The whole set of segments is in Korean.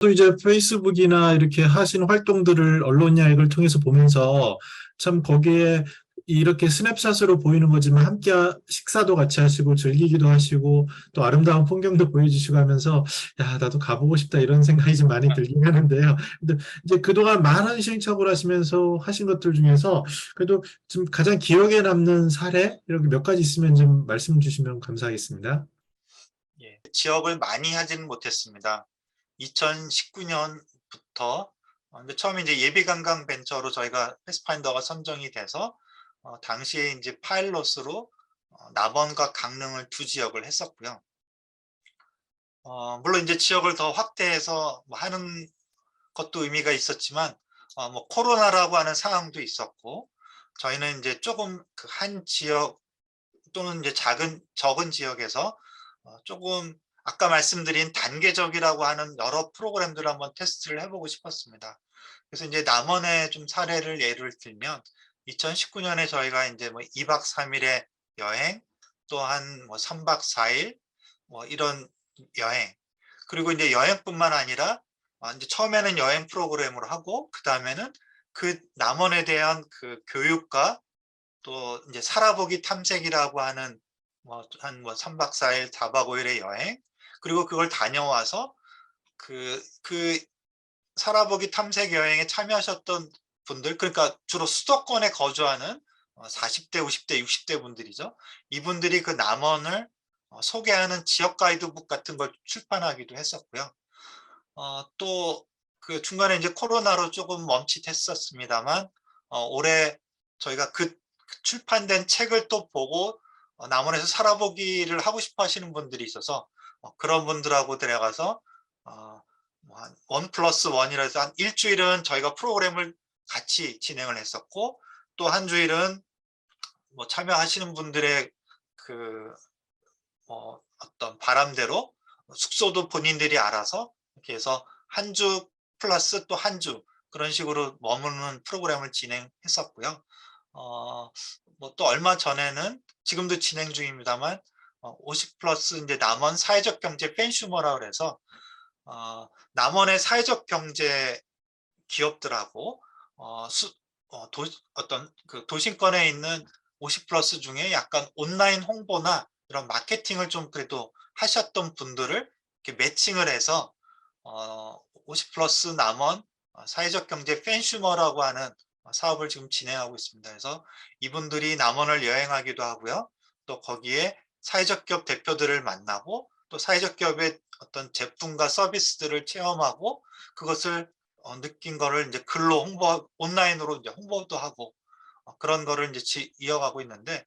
또 이제 페이스북이나 이렇게 하신 활동들을 언론 야익을 통해서 보면서 참 거기에 이렇게 스냅샷으로 보이는 거지만 함께 식사도 같이 하시고 즐기기도 하시고 또 아름다운 풍경도 보여주시고 하면서 야, 나도 가보고 싶다 이런 생각이 좀 많이 들긴 하는데요. 근데 이제 그동안 많은 시행착오를 하시면서 하신 것들 중에서 그래도 좀 가장 기억에 남는 사례 이렇게 몇 가지 있으면 좀 말씀 주시면 감사하겠습니다. 예. 지역을 많이 하지는 못했습니다. 2019년부터 근데 처음에 이제 예비관광 벤처로 저희가 패스파인더가 선정이 돼서 당시에 이제 파일럿으로 남원과 강릉을 두 지역을 했었고요. 물론 이제 지역을 더 확대해서 뭐 하는 것도 의미가 있었지만 뭐 코로나라고 하는 상황도 있었고 저희는 이제 조금 그 한 지역 또는 이제 적은 지역에서 조금 아까 말씀드린 단계적이라고 하는 여러 프로그램들을 한번 테스트를 해 보고 싶었습니다. 그래서 이제 남원의 좀 사례를 예를 들면 2019년에 저희가 이제 뭐 2박 3 일의 여행 또한 뭐 3박 4일 뭐 이런 여행 그리고 이제 여행뿐만 아니라 이제 처음에는 여행 프로그램으로 하고 그다음에는 그 남원에 대한 그 교육과 또 이제 살아보기 탐색이라고 하는 뭐 한 뭐 3박 4일 4박 5 일의 여행 그리고 그걸 다녀와서 그 살아보기 탐색 여행에 참여하셨던 분들 그러니까 주로 수도권에 거주하는 40대, 50대, 60대 분들이죠. 이분들이 그 남원을 소개하는 지역 가이드북 같은 걸 출판하기도 했었고요. 또 그 중간에 이제 코로나로 조금 멈칫했었습니다만 올해 저희가 그 출판된 책을 또 보고 남원에서 살아보기를 하고 싶어 하시는 분들이 있어서 그런 분들하고 데려가서 뭐 한 1+1 이라 해서 한 일 주일은 저희가 프로그램을 같이 진행을 했었고 또 한 주일은 뭐 참여하시는 분들의 그 어떤 바람대로 숙소도 본인들이 알아서 이렇게 해서 한 주 플러스 또 한 주 그런 식으로 머무는 프로그램을 진행했었고요. 어 뭐 또 얼마 전에는 지금도 진행 중입니다만 50 플러스 인제 남원 사회적 경제 팬슈머라 그래서 남원의 사회적 경제 기업들하고 어 수 도 어떤 그 도심권에 있는 50 플러스 중에 약간 온라인 홍보나 이런 마케팅을 좀 그래도 하셨던 분들을 이렇게 매칭을 해서 50 플러스 남원 사회적 경제 팬슈머라고 하는 사업을 지금 진행하고 있습니다. 그래서 이분들이 남원을 여행하기도 하고요. 또 거기에 사회적 기업 대표들을 만나고 또 사회적 기업의 어떤 제품과 서비스들을 체험하고 그것을 느낀 거를 이제 글로 온라인으로 이제 홍보도 하고 그런 거를 이제 이어가고 있는데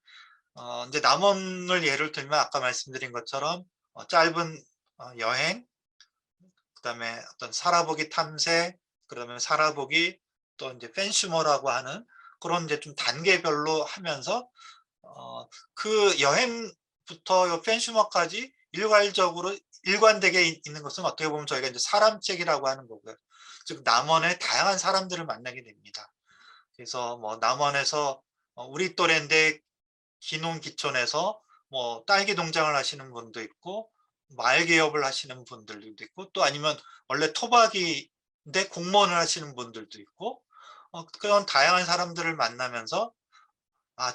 이제 남원을 예를 들면 아까 말씀드린 것처럼 짧은 여행 그다음에 어떤 살아보기 탐색 그다음에 살아보기 또 이제 팬슈머라고 하는 그런 이제 좀 단계별로 하면서 그 여행부터 요 팬슈머까지 일괄적으로 일관되게 있는 것은 어떻게 보면 저희가 이제 사람책이라고 하는 거고요. 즉 남원의 다양한 사람들을 만나게 됩니다. 그래서 뭐 남원에서 우리 또래인데 기농기촌에서 뭐 딸기 농장을 하시는 분도 있고 말 개업을 하시는 분들도 있고 또 아니면 원래 토박이인데 공무원을 하시는 분들도 있고 그런 다양한 사람들을 만나면서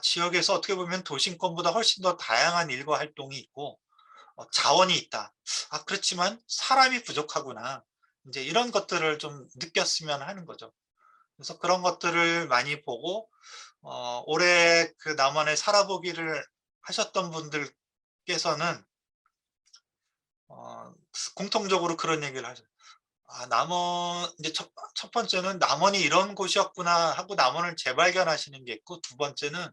지역에서 어떻게 보면 도심권보다 훨씬 더 다양한 일과 활동이 있고 자원이 있다. 그렇지만 사람이 부족하구나. 이제 이런 것들을 좀 느꼈으면 하는 거죠. 그래서 그런 것들을 많이 보고 올해 그 남원에 살아보기를 하셨던 분들께서는 어 공통적으로 그런 얘기를 하죠. 남원 이제 첫 번째는 '남원이 이런 곳이었구나.' 하고 남원을 재발견하시는 게 있고 두 번째는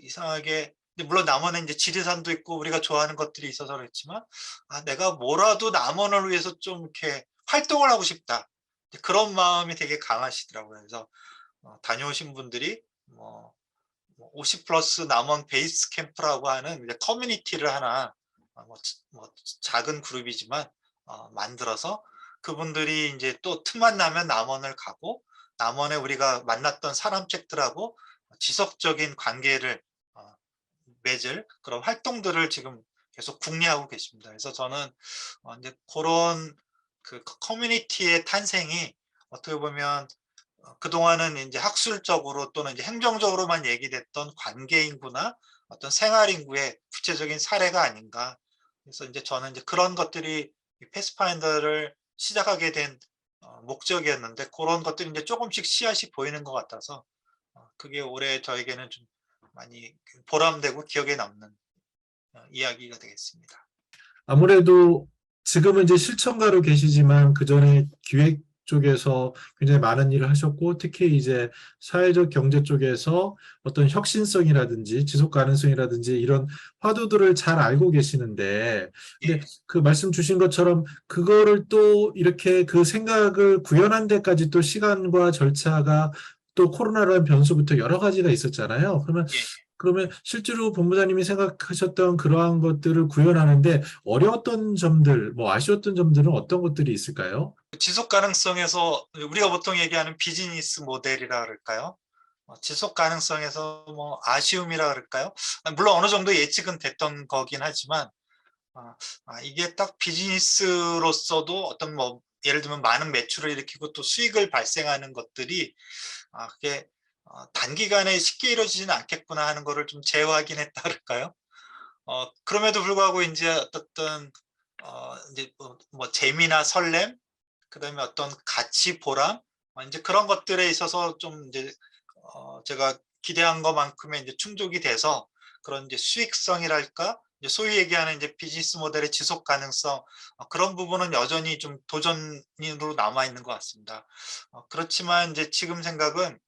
이상하게 근데 물론 남원에 인제 지리산도 있고 우리가 좋아하는 것들이 있어서 그렇지만 '내가 뭐라도 남원을 위해서 좀 이렇게 활동을 하고 싶다.' 이제 그런 마음이 되게 강하시더라고요. 그래서 다녀오신 분들이 뭐 50 플러스 남원 베이스 캠프라고 하는 이제 커뮤니티를 하나 뭐 작은 그룹이지만 만들어서 그분들이 인제 또 틈만 나면 남원을 가고 남원에 우리가 만났던 사람책들하고 지속적인 관계를 어 맺을 그런 활동들을 지금 계속 궁리하고 계십니다. 그래서 저는 인제 고런 그 커뮤니티의 탄생이 어떻게 보면 그동안은 이제 학술적으로 또는 이제 행정적으로만 얘기됐던 관계 인구나 어떤 생활 인구의 구체적인 사례가 아닌가. 그래서 이제 저는 이제 그런 것들이 이 패스파인더를 시작하게 된 목적이었는데, 그런 것들이 이제 조금씩 씨앗이 보이는 것 같아서 그게 올해 저에게는 좀 많이 보람되고 기억에 남는 이야기가 되겠습니다. 아무래도 지금은 이제 실천가로 계시지만 그전에 기획 쪽에서 굉장히 많은 일을 하셨고, 특히 이제 사회적 경제 쪽에서 어떤 혁신성이라든지 지속 가능성이라든지 이런 화두들을 잘 알고 계시는데, 근데 예. 그 말씀 주신 것처럼 그거를 또 이렇게 그 생각을 구현한 데까지 또 시간과 절차가 또 코로나라는 변수부터 여러 가지가 있었잖아요. 예. 그러면 실제로 본부장님이 생각하셨던 그러한 것들을 구현하는데 어려웠던 점들, 뭐 아쉬웠던 점들은 어떤 것들이 있을까요? 지속 가능성에서 우리가 보통 얘기하는 비즈니스 모델이라 그럴까요? 지속 가능성에서 뭐 아쉬움이라 그럴까요? 물론 어느 정도 예측은 됐던 거긴 하지만 이게 딱 비즈니스로서도 어떤 뭐 예를 들면 많은 매출을 일으키고 또 수익을 발생하는 것들이 그게 단기간에 쉽게 이루어지지는 않겠구나 하는 거를 좀 재확인했다 그럴까요? 그럼에도 불구하고 이제 어떤 이제 뭐 재미나 설렘, 그다음에 어떤 가치 보람, 이제 그런 것들에 있어서 좀 이제 제가 기대한 것만큼의 이제 충족이 돼서 그런 이제 수익성이랄까, 이제 소위 얘기하는 이제 비즈니스 모델의 지속 가능성, 그런 부분은 여전히 좀 도전으로 남아 있는 것 같습니다. 그렇지만 이제 지금 생각은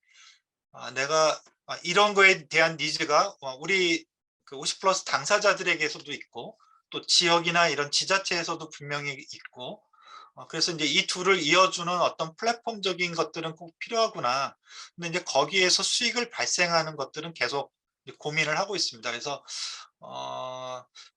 내가 이런 거에 대한 니즈가 우리 그 50 플러스 당사자들에게서도 있고 또 지역이나 이런 지자체에서도 분명히 있고, 그래서 이제 이 둘을 이어주는 어떤 플랫폼적인 것들은 꼭 필요하구나. 근데 이제 거기에서 수익을 발생하는 것들은 계속 이제 고민을 하고 있습니다. 그래서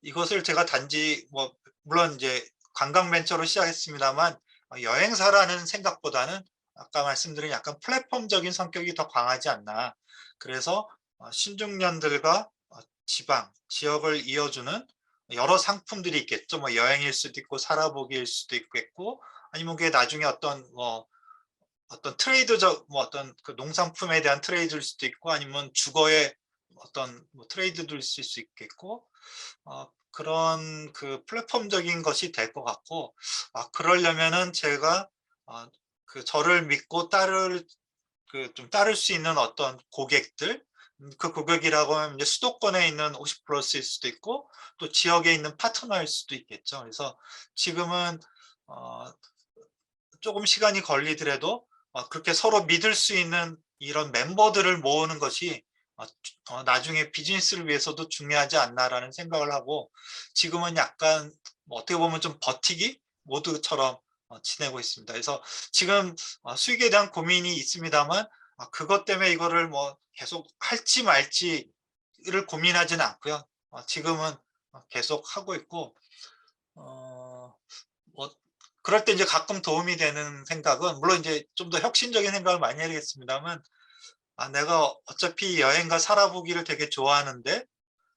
이것을 제가 단지 뭐 물론 이제 관광 벤처로 시작했습니다만 여행사라는 생각보다는 아까 말씀드린 약간 플랫폼적인 성격이 더 강하지 않나. 그래서 신중년들과 지방, 지역을 이어주는 여러 상품들이 있겠죠. 뭐 여행일 수도 있고 살아보기일 수도 있겠고, 아니면 그게 나중에 어떤 트레이드적 뭐 어떤 그 농산품에 대한 트레이드일 수도 있고, 아니면 주거의 어떤 뭐 트레이드도 있을 수 있겠고, 그런 그 플랫폼적인 것이 될 것 같고, 그러려면은 제가 그 저를 믿고 좀 따를 수 있는 어떤 고객들, 그 고객이라고 하면 이제 수도권에 있는 50 플러스일 수도 있고 또 지역에 있는 파트너일 수도 있겠죠. 그래서 지금은 조금 시간이 걸리더라도 그렇게 서로 믿을 수 있는 이런 멤버들을 모으는 것이 나중에 비즈니스를 위해서도 중요하지 않나라는 생각을 하고, 지금은 약간 뭐 어떻게 보면 좀 버티기 모드처럼 지내고 있습니다. 그래서 지금 수익에 대한 고민이 있습니다만 그것 때문에 이거를 뭐 계속 할지 말지를 고민하지는 않고요. 지금은 계속 하고 있고, 뭐 그럴 때 이제 가끔 도움이 되는 생각은, 물론 이제 좀 더 혁신적인 생각을 많이 해야겠습니다만, 내가 어차피 여행과 살아보기를 되게 좋아하는데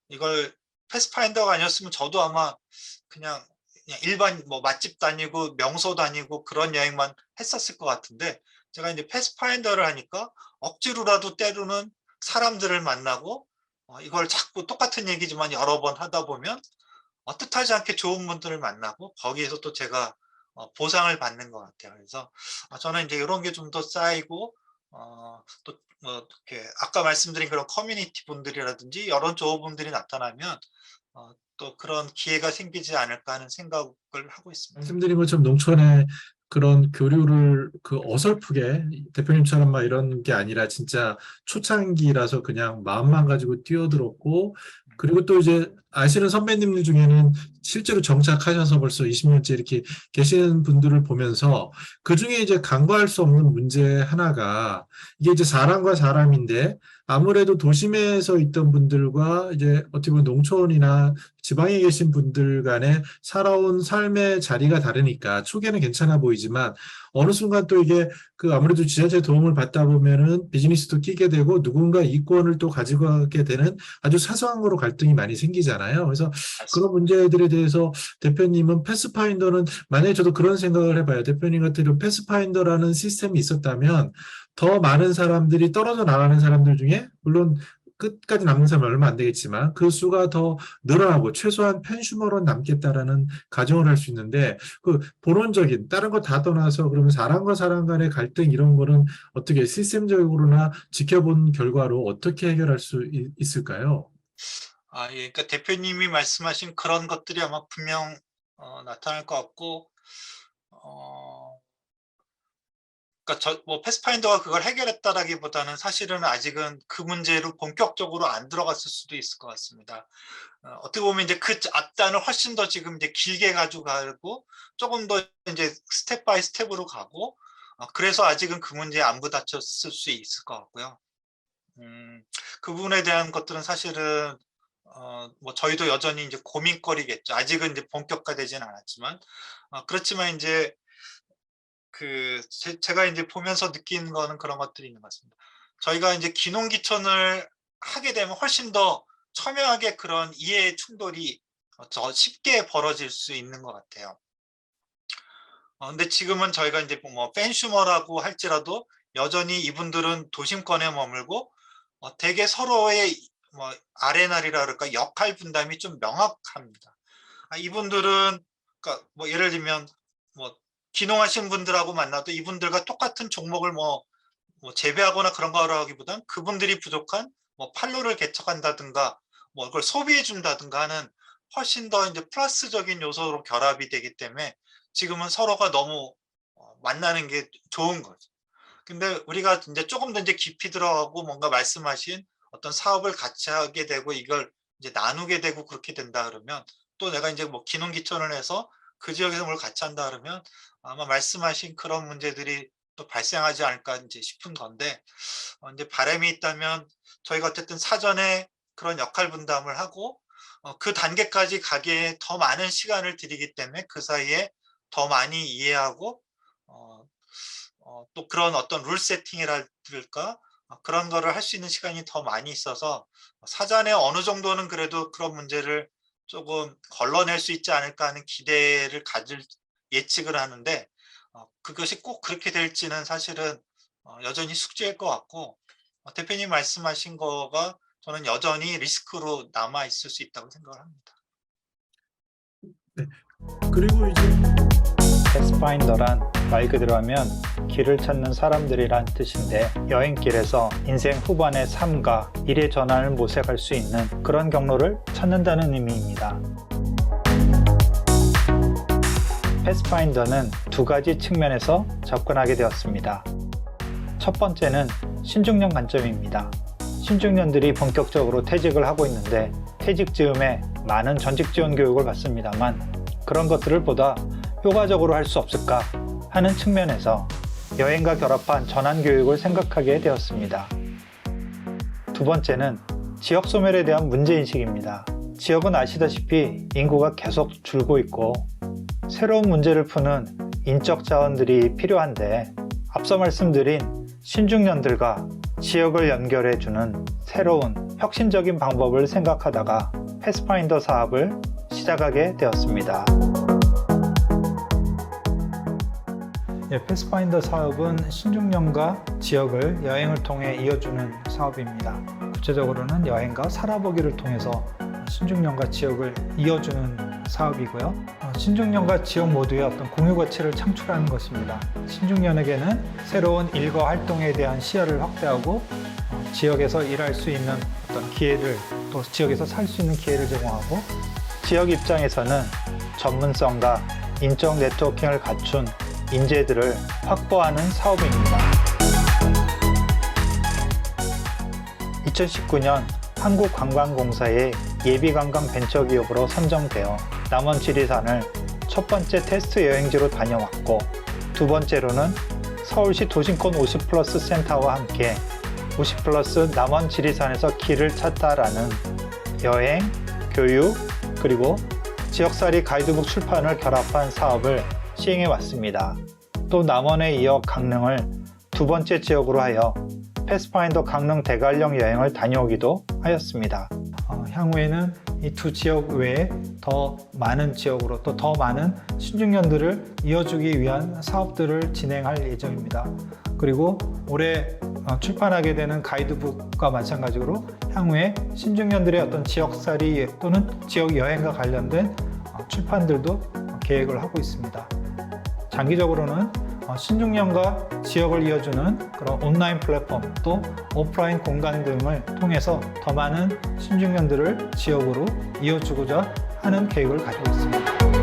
이걸 패스파인더가 아니었으면 저도 아마 그냥 일반 뭐 맛집 다니고 명소 다니고 그런 여행만 했었을 것 같은데, 제가 이제 패스파인더를 하니까 억지로라도 때로는 사람들을 만나고 이걸 자꾸 똑같은 얘기지만 여러 번 하다 보면 뜻하지 않게 좋은 분들을 만나고 거기에서 또 제가 보상을 받는 것 같아요. 그래서 저는 이제 이런 게 좀 더 쌓이고 또 뭐 이렇게 아까 말씀드린 그런 커뮤니티 분들이라든지 여론 조어분들이 나타나면 또 그런 기회가 생기지 않을까 하는 생각을 하고 있습니다. 말씀드린 것처럼 농촌의 그런 교류를 그 어설프게 대표님처럼 막 이런 게 아니라 진짜 초창기라서 그냥 마음만 가지고 뛰어들었고, 그리고 또 이제 아시는 선배님들 중에는 실제로 정착하셔서 벌써 20년째 이렇게 계시는 분들을 보면서 그중에 이제 간과할 수 없는 문제 하나가, 이게 이제 사람과 사람인데 아무래도 도심에서 있던 분들과 이제 어떻게 보면 농촌이나 지방에 계신 분들 간에 살아온 삶의 자리가 다르니까 초기에는 괜찮아 보이지만 어느 순간 또 이게 아무래도 지자체 도움을 받다 보면은 비즈니스도 끼게 되고 누군가 이권을 또 가지고 가게 되는 아주 사소한 거로 갈등이 많이 생기잖아요. 그래서 그런 문제들에 대해서 대표님은 패스파인더는 만약에 저도 그런 생각을 해봐요. 대표님 같은 이런 패스파인더라는 시스템이 있었다면 더 많은 사람들이 떨어져 나가는 사람들 중에 물론 끝까지 남는 사람은 얼마 안 되겠지만 그 수가 더 늘어나고 최소한 펜슈머로 남겠다라는 가정을 할 수 있는데 본원적인 다른 거 다 떠나서 그러면 사람과 사람 간의 갈등 이런 거는 어떻게 시스템적으로나 지켜본 결과로 어떻게 해결할 수 있을까요? 예. 그러니까 대표님이 말씀하신 그런 것들이 아마 분명 나타날 것 같고, 그러니까 패스파인더가 그걸 해결했다라기보다는 사실은 아직은 그 문제로 본격적으로 안 들어갔을 수도 있을 것 같습니다. 어떻게 보면 이제 그 앞단을 훨씬 더 지금 이제 길게 가지고 가고 조금 더 이제 스텝 바이 스텝으로 가고, 그래서 아직은 그 문제에 안 부딪혔을 수 있을 것 같고요. 그 부분에 대한 것들은 사실은 저희도 여전히 이제 고민거리겠죠. 아직은 이제 본격화되지는 않았지만, 그렇지만 이제 제가 이제 보면서 느낀 거는 그런 것들이 있는 것 같습니다. 저희가 이제 귀농귀촌을 하게 되면 훨씬 더 첨예하게 그런 이해의 충돌이 더 쉽게 벌어질 수 있는 것 같아요. 근데 지금은 저희가 이제 뭐 팬슈머라고 할지라도 여전히 이분들은 도심권에 머물고 되게 서로의 뭐 아레날이라 그럴까 역할 분담이 좀 명확합니다. 이분들은 그러니까 뭐 예를 들면 뭐 귀농하신 분들하고 만나도 이분들과 똑같은 종목을 뭐 재배하거나 그런 거라기보단 그분들이 부족한 뭐 판로를 개척한다든가 뭐 그걸 소비해 준다든가 하는 훨씬 더 이제 플러스적인 요소로 결합이 되기 때문에 지금은 서로가 너무 만나는 게 좋은 거죠. 근데 우리가 이제 조금 더 이제 깊이 들어가고 뭔가 말씀하신 어떤 사업을 같이 하게 되고 이걸 이제 나누게 되고 그렇게 된다 그러면 또 내가 이제 뭐 귀농귀촌을 해서 그 지역에서 뭘 같이 한다 그러면 아마 말씀하신 그런 문제들이 또 발생하지 않을까 이제 싶은 건데, 이제 바람이 있다면 저희가 어쨌든 사전에 그런 역할 분담을 하고 그 단계까지 가기에 더 많은 시간을 들이기 때문에 그 사이에 더 많이 이해하고 또 그런 어떤 룰 세팅이랄까 그런 거를 할 수 있는 시간이 더 많이 있어서 사전에 어느 정도는 그래도 그런 문제를 조금 걸러낼 수 있지 않을까 하는 기대를 예측을 하는데, 그것이 꼭 그렇게 될지는 사실은 여전히 숙제일 것 같고, 대표님 말씀하신 거가 저는 여전히 리스크로 남아 있을 수 있다고 생각을 합니다. 네. 그리고 이제 패스파인더란 말 그대로 하면 길을 찾는 사람들이란 뜻인데, 여행길에서 인생 후반의 삶과 일의 전환을 모색할 수 있는 그런 경로를 찾는다는 의미입니다. 패스파인더는 두 가지 측면에서 접근하게 되었습니다. 첫 번째는 신중년 관점입니다. 신중년들이 본격적으로 퇴직을 하고 있는데 퇴직 즈음에 많은 전직 지원 교육을 받습니다만 그런 것들을 보다 효과적으로 할 수 없을까 하는 측면에서 여행과 결합한 전환 교육을 생각하게 되었습니다. 두 번째는 지역 소멸에 대한 문제인식입니다. 지역은 아시다시피 인구가 계속 줄고 있고 새로운 문제를 푸는 인적 자원들이 필요한데, 앞서 말씀드린 신중년들과 지역을 연결해주는 새로운 혁신적인 방법을 생각하다가 패스파인더 사업을 시작하게 되었습니다. 패스파인더 사업은 신중년과 지역을 여행을 통해 이어주는 사업입니다. 구체적으로는 여행과 살아보기를 통해서 신중년과 지역을 이어주는 사업이고요. 신중년과 지역 모두의 어떤 공유 가치를 창출하는 것입니다. 신중년에게는 새로운 일과 활동에 대한 시야를 확대하고 지역에서 일할 수 있는 어떤 기회를, 또 지역에서 살 수 있는 기회를 제공하고, 지역 입장에서는 전문성과 인적 네트워킹을 갖춘 인재들을 확보하는 사업입니다. 2019년 한국관광공사의 예비관광 벤처기업으로 선정되어 남원 지리산을 첫 번째 테스트 여행지로 다녀왔고, 두 번째로는 서울시 도심권 50플러스 센터와 함께 50플러스 남원 지리산에서 길을 찾다라는 여행, 교육, 그리고 지역살이 가이드북 출판을 결합한 사업을 시행해 왔습니다. 또 남원에 이어 강릉을 두 번째 지역으로 하여 패스파인더 강릉 대관령 여행을 다녀오기도 하였습니다. 향후에는 이 두 지역 외에 더 많은 지역으로 또 더 많은 신중년들을 이어주기 위한 사업들을 진행할 예정입니다. 그리고 올해 출판하게 되는 가이드북과 마찬가지로 향후에 신중년들의 어떤 지역살이 또는 지역 여행과 관련된 출판들도 계획을 하고 있습니다. 장기적으로는 신중년과 지역을 이어주는 그런 온라인 플랫폼 또 오프라인 공간 등을 통해서 더 많은 신중년들을 지역으로 이어주고자 하는 계획을 가지고 있습니다.